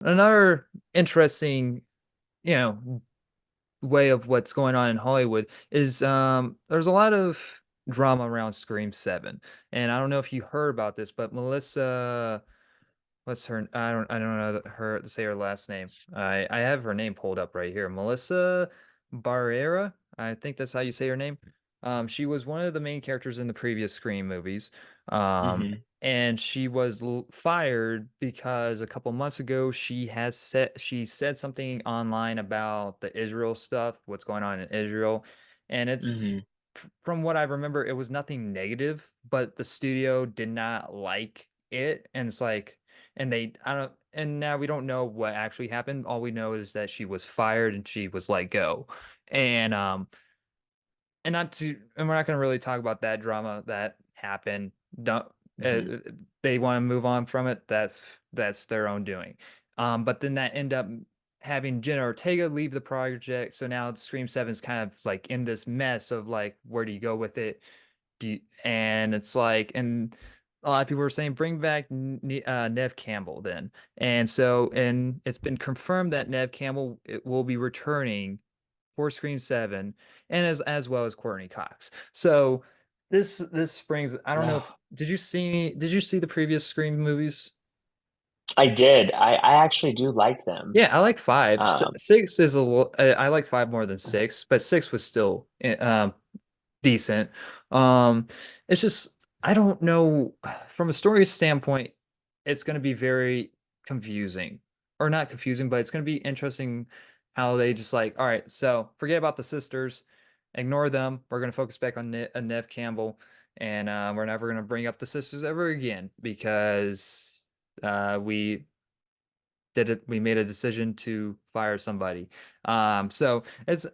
another interesting, you know, way of what's going on in Hollywood is there's a lot of drama around Scream 7. And I don't know if you heard about this, but Melissa, what's her, I don't know her to say her last name. I have her name pulled up right here. Melissa Barrera. I think that's how you say her name. She was one of the main characters in the previous Scream movies. Um, Hmm. and she was fired because a couple months ago she said something online about the Israel stuff, what's going on in Israel, and it's Hmm. from what I remember, it was nothing negative, but the studio did not like it, and it's like, and they, I don't, and now we don't know what actually happened. All we know is that she was fired and she was let go, and and not to, and we're not going to really talk about that drama that happened. Don't, uh, Hmm. they want to move on from it. That's their own doing. But then that end up having Jenna Ortega leave the project. So now Scream 7 is kind of like in this mess of like, where do you go with it? And it's like, and a lot of people are saying bring back Neve Campbell then. And so, and it's been confirmed that Neve Campbell will be returning for Scream 7, and as well as Courtney Cox. So this springs, I don't know if, No, did you see the previous Scream movies? I did. I actually do like them. Yeah, I like five. Um, Six is a little. I like five more than six, but six was still decent. Um, it's just I don't know from a story standpoint, it's going to be very confusing, or not confusing, but it's going to be interesting how they just like, all right, so forget about the sisters, ignore them. We're going to focus back on Neve Campbell, and we're never going to bring up the sisters ever again because we we made a decision to fire somebody. So it's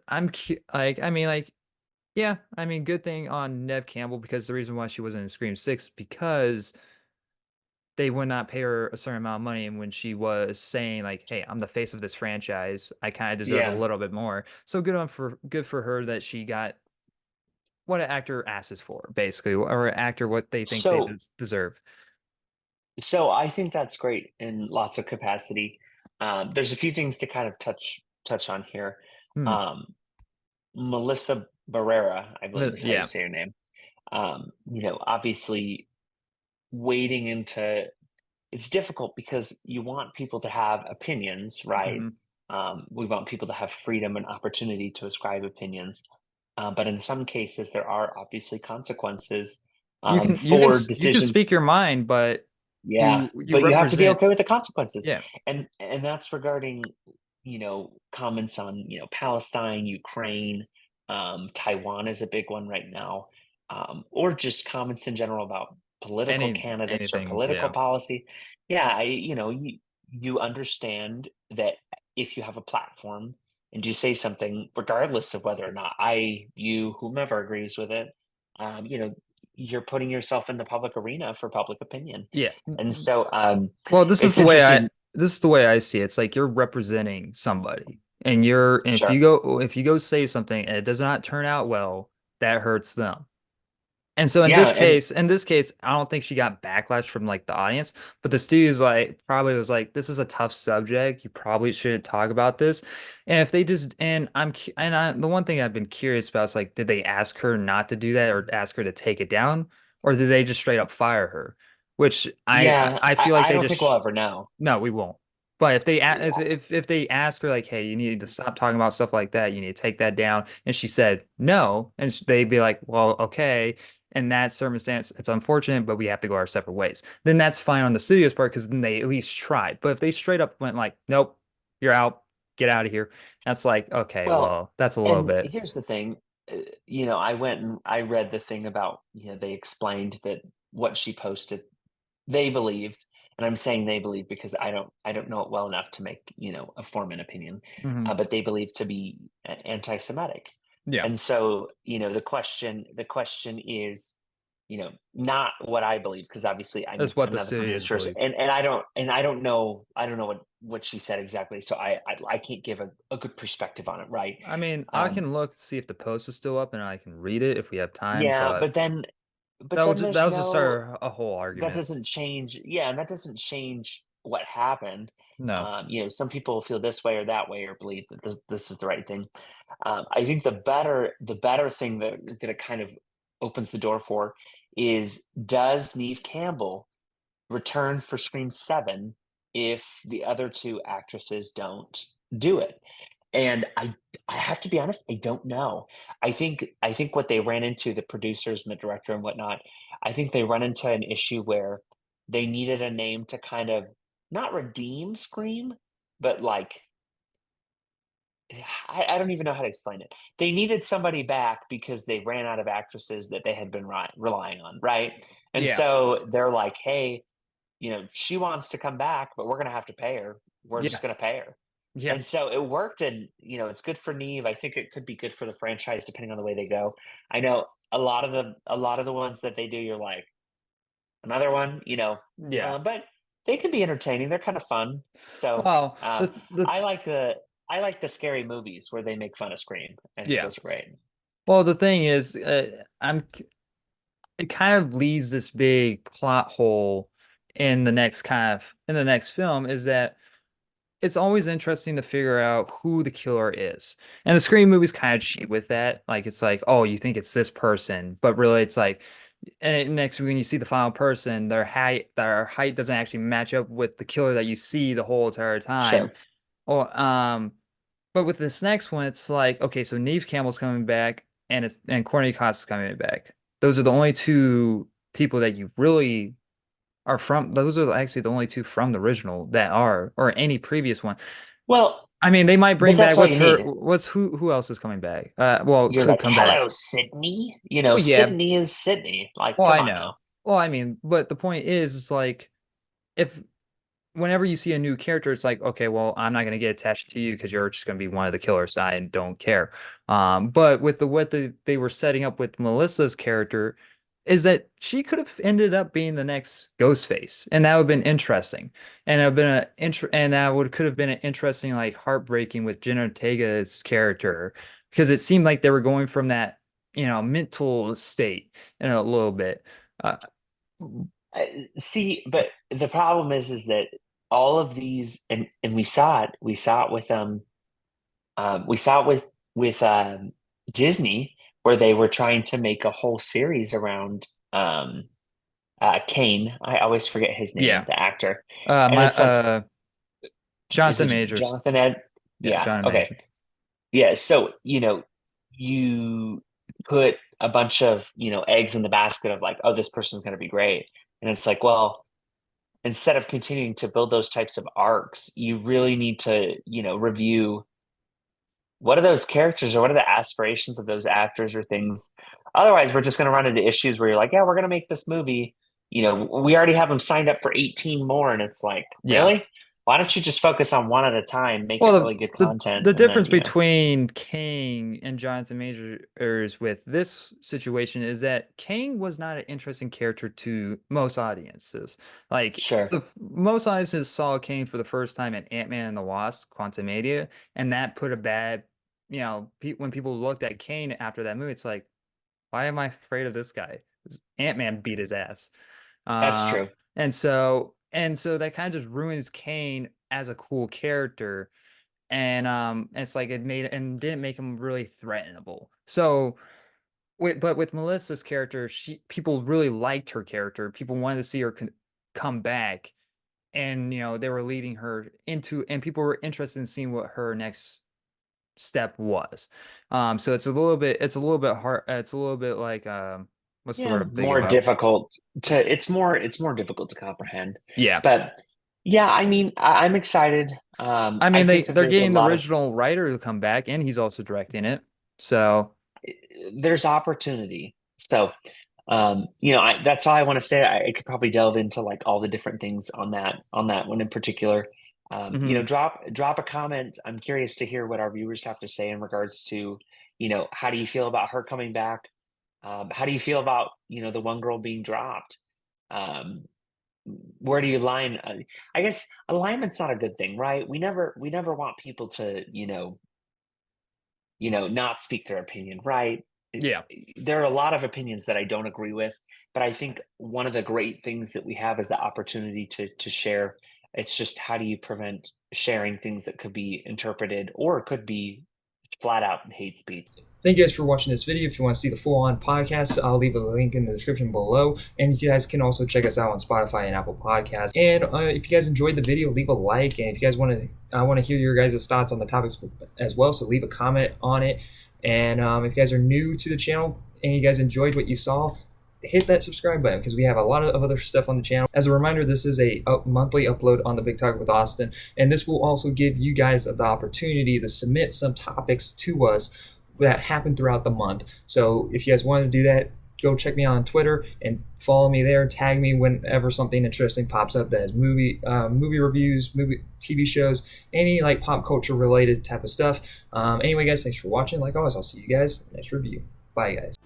like, I mean, like, yeah, I mean, good thing on Neve Campbell, because the reason why she wasn't in Scream 6, because they would not pay her a certain amount of money, and when she was saying like, hey, I'm the face of this franchise, I kind of deserve a yeah. little bit more. So good for her that she got what an actor asks for, basically, or an actor what they think they So deserve. so I think that's great in lots of capacity. There's a few things to kind of touch on here. Hmm. Um, Melissa Barrera, I believe is how you Yeah. say her name. Obviously wading into it's difficult because you want people to have opinions, right? Hmm. We want people to have freedom and opportunity to ascribe opinions. But in some cases, there are obviously consequences for You can decisions. speak your mind, but Yeah, you but you have to be represent, okay with the consequences. yeah, And that's regarding, comments on, Palestine, Ukraine, Taiwan is a big one right now, or just comments in general about political candidates or anything, political yeah. policy. Yeah, you understand that if you have a platform and you say something, regardless of whether or not whomever agrees with it, um, you know, you're putting yourself in the public arena for public opinion. Yeah. And so, Well, it's interesting. this is the way I see it. It's like you're representing somebody, and Sure. if you go say something and it does not turn out well, that hurts them. And so Yeah, and in this case, I don't think she got backlash from like the audience, but the studio's like probably was like, this is a tough subject. You probably shouldn't talk about this. And if they just, and the one thing I've been curious about is like, did they ask her not to do that or ask her to take it down, or did they just straight up fire her? Which yeah, I I, feel like I they don't think we'll just, ever know. no, we won't. But if they Yeah. if they ask her like, hey, you need to stop talking about stuff like that, you need to take that down, and she said no, and they'd be like, well, okay, in that circumstance, it's unfortunate, but we have to go our separate ways. Then that's fine on the studio's part because then they at least tried. But if they straight up went like, nope, you're out, get out of here, that's like, okay, Well, well, that's a little and bit. here's the thing, I went and I read the thing about, they explained that what she posted, they believed, and I'm saying they believe because I don't know it well enough to make, form an opinion, Hmm. but they believe to be anti-Semitic. Yeah, And so, the question is, not what I believe, because obviously I'm that's what I'm the not the studios producer, believe. and I don't know what she said exactly, so I can't give a good perspective on it, right? I mean, I Um, can look to see if the post is still up and I can read it if we have time, yeah, but but then that there's will just no start a whole that argument. doesn't change, yeah, and that doesn't change what happened. No. Some people feel this way or that way, or believe that this is the right thing. I think the better thing that it kind of opens the door for is, does Neve Campbell return for Scream 7 if the other two actresses don't do it? And I have to be honest, I don't know. I think what they ran into, the producers and the director and whatnot, I think they run into an issue where they needed a name to kind of not redeem Scream, but like I don't even know how to explain it. They needed somebody back because they ran out of actresses that they had been relying on, right? And Yeah. so they're like, hey, she wants to come back, but we're going to have to pay her. We're Yeah. just going to pay her. Yeah. And so it worked, and it's good for Neve. I think it could be good for the franchise depending on the way they go. I know a lot of the ones that they do, you're like, another one, Yeah. but they can be entertaining. They're kind of fun. So Well, um, I like the scary movies where they make fun of Scream. I think yeah. those are great. Well, the thing is, it kind of leaves this big plot hole in the next film is that it's always interesting to figure out who the killer is. And the Scream movies kind of cheat with that. Like it's like, oh, you think it's this person, but really it's like, next when you see the final person, their height doesn't actually match up with the killer that you see the whole entire time. Sure. Or but with this next one, it's like, okay, so Neve Campbell's coming back and Courtney Cox is coming back. Those are the only two people that you really are from. Those are actually the only two from the original that are, or any previous one. Well, I mean, they might but bring back that's all you need. who else is coming back? Well, You're could like, come back. hello, Sydney. Well, yeah. Sydney is Sydney. Like, Well, come I on now. know. Well, I mean, but the point is, it's like if whenever you see a new character, it's like, okay, well, I'm not gonna get attached to you because you're just gonna be one of the killers. I don't care. But with they were setting up with Melissa's character, is that she could have ended up being the next Ghostface, and that would have been interesting, and it would have been and that would could have been an interesting, like heartbreaking with Jenna Ortega's character because it seemed like they were going from that mental state in a little bit. Uh, Uh, See, but the problem is that all of these, and we saw it with Disney, where they were trying to make a whole series around Kane. I always forget his name, yeah. the actor, and My it's like, is Jonathan it Majors. Jonathan Ed? Yeah, Yeah, Jonathan okay, Majors. yeah. So you put a bunch of eggs in the basket of like, oh, this person's going to be great, and it's like, well, instead of continuing to build those types of arcs, you really need to, review what are those characters or what are the aspirations of those actors or things. Otherwise, we're just going to run into issues where you're like, yeah, we're going to make this movie. We already have them signed up for 18 more. And it's like, Yeah. really? Why don't you just focus on one at a time, make it Well, really good the content, the and then, difference between Kang and Jonathan Majors with this situation is that Kang was not an interesting character to most audiences. Like sure, most audiences saw Kang for the first time in Ant-Man and the Wasp: Quantumania, and that put a bad, when people looked at Kang after that movie, it's like, why am I afraid of this guy? Ant-Man beat his ass. that's Uh, true. and so that kind of just ruins Kane as a cool character. And it's like it made and didn't make him really threatenable. So but with Melissa's character, people really liked her character. People wanted to see her come back. And they were leading her into and people were interested in seeing what her next step was. So it's a little bit hard. It's a little bit like what's the word Yeah, I'm thinking more about? difficult to it's more difficult to comprehend. Yeah. But yeah, I mean, I'm excited. I I mean, think that they're there's a getting the lot of original writer to come back, and he's also directing it. So, there's opportunity. So, that's all I want to say. I could probably delve into like all the different things on that one in particular. mhm. Drop a comment. I'm curious to hear what our viewers have to say in regards to, how do you feel about her coming back? How do you feel about, the one girl being dropped? Um, where do you line? I guess alignment's not a good thing, right? We never want people to, not speak their opinion, right? It- Yeah, there are a lot of opinions that I don't agree with, but I think one of the great things that we have is the opportunity to share It's just how do you prevent sharing things that could be interpreted or could be flat out hate speech? Thank you guys for watching this video. If you want to see the full-on podcast, I'll leave a link in the description below. And you guys can also check us out on Spotify and Apple Podcasts. And if you guys enjoyed the video, leave a like. And if you guys want to, I want to hear your guys' thoughts on the topics as well. So leave a comment on it. And if you guys are new to the channel and you guys enjoyed what you saw, hit that subscribe button because we have a lot of other stuff on the channel. As a reminder, this is a monthly upload on the Big Talk with Austin, and this will also give you guys the opportunity to submit some topics to us that happen throughout the month. So if you guys want to do that, go check me on Twitter and follow me there. Tag me whenever something interesting pops up that is movie reviews, TV shows, any like pop culture related type of stuff. Anyway, guys, thanks for watching. Like always, I'll see you guys next review. Bye, guys.